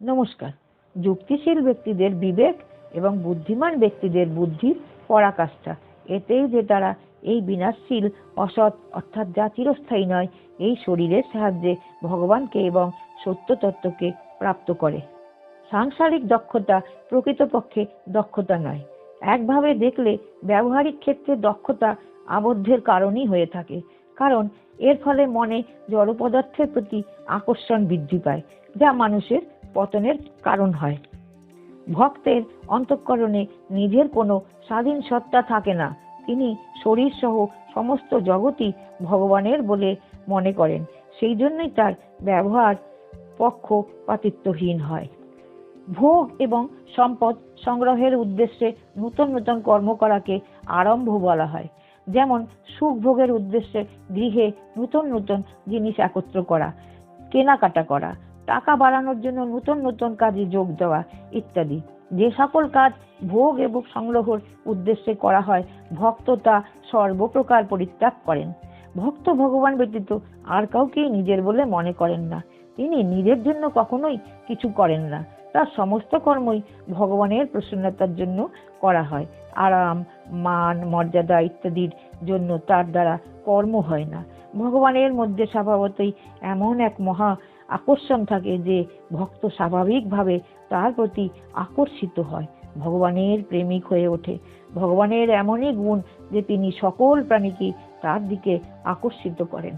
নমস্কার। যুক্তিশীল ব্যক্তিদের বিবেক এবং বুদ্ধিমান ব্যক্তিদের বুদ্ধির পরাকাষ্ঠা। এতেই যে তারা এই বিনাশশীল অসৎ অর্থাৎ যা চিরস্থায়ী নয় এই শরীরের সাহায্যে ভগবানকে এবং সত্য তত্ত্বকে প্রাপ্ত করে। সাংসারিক দক্ষতা প্রকৃতপক্ষে দক্ষতা নয়। একভাবে দেখলে ব্যবহারিক ক্ষেত্রে দক্ষতা আবদ্ধের কারণই হয়ে থাকে, কারণ এর ফলে মনে জড় পদার্থের প্রতি আকর্ষণ বৃদ্ধি পায়, যা মানুষের পতনের কারণ হয়। ভক্তের অন্তঃকরণে নিজের কোনো স্বাধীন সত্তা থাকে না। তিনি শরীর সহ সমস্ত জগৎই ভগবানের বলে মনে করেন। সেই জন্যই তার ব্যবহার পক্ষপাতিত্বহীন হয়। ভোগ এবং সম্পদ সংগ্রহের উদ্দেশ্যে নতুন নতুন কর্ম করাকে আরম্ভ বলা হয়। যেমন সুখ ভোগের উদ্দেশ্যে গৃহে নতুন নতুন জিনিস একত্র করা, কেনাকাটা করা, টাকা বাড়ানোর জন্য নতুন নতুন কাজে যোগ দেওয়া ইত্যাদি। যে সকল কাজ ভোগ এবং সংগ্রহের উদ্দেশ্যে করা হয়, ভক্ত তা সর্বপ্রকার পরিত্যাগ করেন। ভক্ত ভগবান ব্যতীত আর কাউকেই নিজের বলে মনে করেন না। তিনি নিজের জন্য কখনোই কিছু করেন না। তার সমস্ত কর্মই ভগবানের প্রসন্নতার জন্য করা হয়। আরাম, মান, মর্যাদা ইত্যাদির জন্য তার দ্বারা কর্ম হয় না। ভগবানের মধ্যে স্বভাবতই এমন এক মহা আকর্ষণ থাকে যে ভক্ত স্বাভাবিকভাবে তার প্রতি আকর্ষিত হয়, ভগবানের প্রেমিক হয়ে ওঠে। ভগবানের এমনই গুণ যে তিনি সকল প্রাণীকে তার দিকে আকর্ষিত করেন।